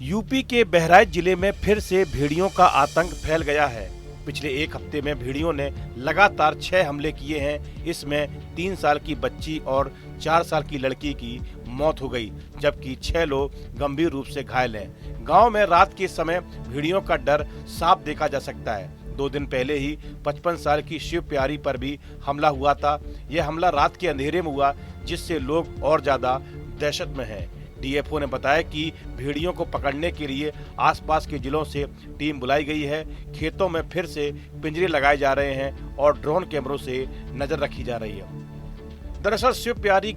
UP के बहराइच जिले में फिर से भेड़ियों का आतंक फैल गया है। पिछले एक हफ्ते में भेड़ियों ने लगातार 6 हमले किए हैं। इसमें 3 साल की बच्ची और 4 साल की लड़की की मौत हो गई, जबकि 6 लोग गंभीर रूप से घायल हैं। गांव में रात के समय भेड़ियों का डर साफ देखा जा सकता है। 2 दिन पहले ही 55 साल की शिव प्यारी पर भी हमला हुआ था। यह हमला रात के अंधेरे में हुआ, जिससे लोग और ज्यादा दहशत में हैं। डीएफओ ने बताया कि भेड़ियों को पकड़ने के लिए आसपास के जिलों से टीम बुलाई गई है। खेतों में फिर से पिंजरे लगाए जा रहे हैं और ड्रोन कैमरों से नजर रखी जा रही है। दरअसल शिव प्यारी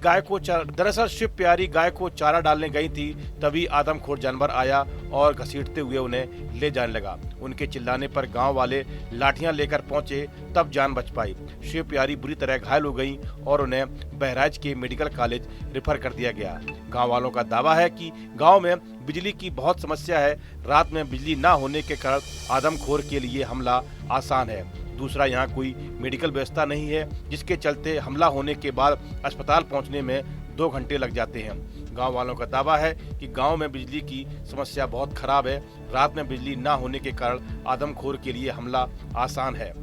गाय को चारा डालने गई थी, तभी आदमखोर जानवर आया और घसीटते हुए उन्हें ले जाने लगा। उनके चिल्लाने पर गांव वाले लाठियां लेकर पहुंचे, तब जान बच पाई। शिव प्यारी बुरी तरह घायल हो गई और उन्हें बहराइच के मेडिकल कॉलेज रेफर कर दिया गया। गांव वालों का दावा है कि गांव में बिजली की बहुत समस्या है। रात में बिजली न होने के कारण आदमखोर के लिए हमला आसान है। दूसरा, यहाँ कोई मेडिकल व्यवस्था नहीं है, जिसके चलते हमला होने के बाद अस्पताल पहुंचने में 2 घंटे लग जाते हैं। गांव वालों का दावा है कि गांव में बिजली की समस्या बहुत खराब है। रात में बिजली न होने के कारण आदमखोर के लिए हमला आसान है।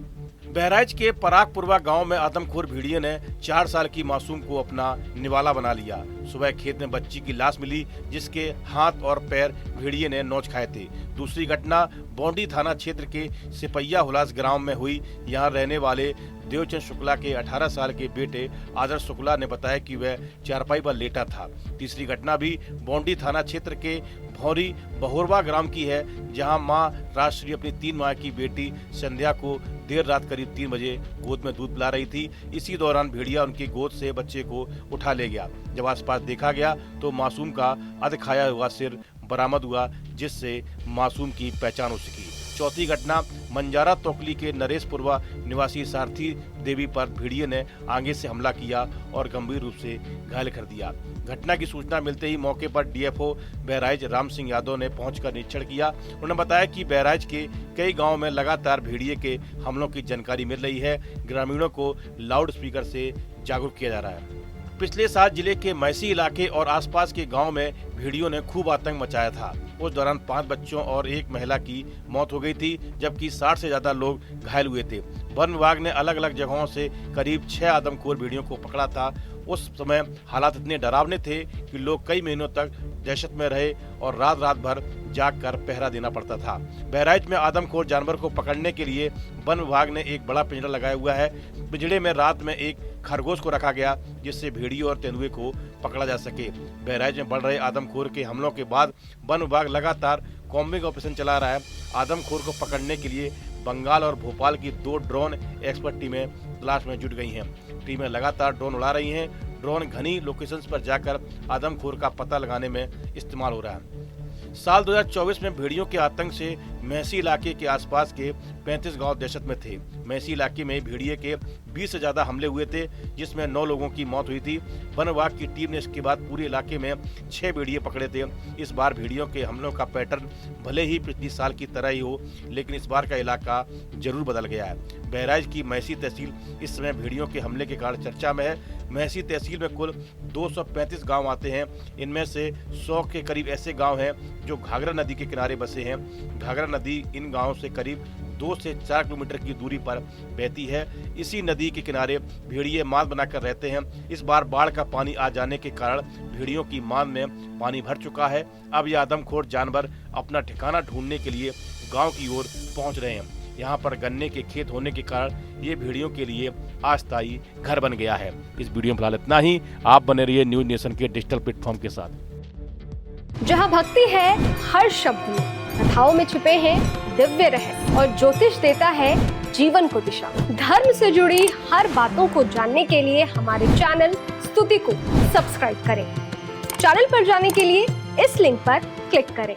बहराइच के परागपुरवा गांव में आदमखोर भेड़िए ने 4 साल की मासूम को अपना निवाला बना लिया। सुबह खेत में बच्ची की लाश मिली, जिसके हाथ और पैर भेड़िए ने नोच खाए थे। दूसरी घटना बौंडी थाना क्षेत्र के सिपैया हुलास ग्राम में हुई। यहाँ रहने वाले देवचंद शुक्ला के 18 साल के बेटे आदर्श शुक्ला ने बताया कि वह चारपाई पर लेटा था। तीसरी घटना भी बौंडी थाना क्षेत्र के भौरी बहोरवा ग्राम की है, जहां मां राजश्री अपनी 3 माह की बेटी संध्या को देर रात करीब 3 बजे गोद में दूध पिला रही थी। इसी दौरान भेड़िया उनकी गोद से बच्चे को उठा ले गया। जब आसपास देखा गया तो मासूम का अध खाया हुआ सिर बरामद हुआ, जिससे मासूम की पहचान हो सकी। चौथी घटना मंजारा तोकली के नरेशपुरवा निवासी सारथी देवी पर भेड़िए ने आगे से हमला किया और गंभीर रूप से घायल कर दिया। घटना की सूचना मिलते ही मौके पर डीएफओ बहराइच राम सिंह यादव ने पहुंचकर निरीक्षण किया। उन्होंने बताया कि बहराइच के कई गांवों में लगातार भेड़िए के हमलों की जानकारी मिल रही है। ग्रामीणों को लाउड स्पीकर से जागरूक किया जा रहा है। पिछले साल जिले के मैसी इलाके और आसपास के गांव में भेड़ियों ने खूब आतंक मचाया था। उस दौरान 5 बच्चों और 1 महिला की मौत हो गई थी, जबकि 60 से ज्यादा लोग घायल हुए थे। वन विभाग ने अलग अलग जगहों से करीब 6 आदमखोर भेड़ियों को पकड़ा था। उस समय हालात इतने डरावने थे कि लोग कई महीनों तक दहशत में रहे और रात रात भर जागकर पहरा देना पड़ता था। बहराइच में आदमखोर जानवर को पकड़ने के लिए वन विभाग ने एक बड़ा पिंजरा लगाया हुआ है। पिंजरे में रात में एक खरगोश को रखा गया, जिससे भेड़िए और तेंदुए को पकड़ा जा सके। बहराइच में बढ़ रहे आदमखोर के हमलों के बाद वन विभाग लगातार कॉम्बिंग ऑपरेशन चला रहा है। आदमखोर को पकड़ने के लिए बंगाल और भोपाल की 2 ड्रोन एक्सपर्ट टीमें तलाश में जुट गई हैं। टीमें लगातार ड्रोन उड़ा रही हैं। ड्रोन घनी लोकेशंस पर जाकर आदमखोर का पता लगाने में इस्तेमाल हो रहा है। साल 2024 में भेड़ियों के आतंक से मैसी इलाके के आसपास के 35 गांव दहशत में थे। मैसी इलाके में भेड़िए के 20 से ज्यादा हमले हुए थे, जिसमें 9 लोगों की मौत हुई थी। वन विभाग की टीम ने इसके बाद पूरे इलाके में 6 भेड़िए पकड़े थे। इस बार भेड़ियों के हमलों का पैटर्न भले ही पिछली साल की तरह ही हो, लेकिन इस बार का इलाका जरूर बदल गया है। बहराइच की मैसी तहसील इस समय भेड़ियों के हमले के कारण चर्चा में है। मैसी तहसील में कुल 235 गांव आते हैं। इनमें से 100 के करीब ऐसे गांव हैं जो घाघरा नदी के किनारे बसे हैं। घाघरा नदी इन गांवों से करीब 2 से 4 किलोमीटर की दूरी पर बहती है। इसी नदी के किनारे भेड़िए मांद बनाकर रहते हैं। इस बार बाढ़ का पानी आ जाने के कारण भेड़ियों की मांद में पानी भर चुका है। अब ये आदमखोर जानवर अपना ठिकाना ढूंढने के लिए गाँव की ओर पहुँच रहे हैं। यहाँ पर गन्ने के खेत होने के कारण ये भेड़ियों के लिए अस्थायी घर बन गया है। इस वीडियो में फिलहाल इतना ही। आप बने रहिए न्यूज नेशन के डिजिटल प्लेटफॉर्म के साथ। जहाँ भक्ति है हर शब्द में, कथाओं में छुपे हैं दिव्य रहस्य और ज्योतिष देता है जीवन को दिशा। धर्म से जुड़ी हर बातों को जानने के लिए हमारे चैनल स्तुति को सब्सक्राइब करें। चैनल पर जाने के लिए इस लिंक पर क्लिक करें।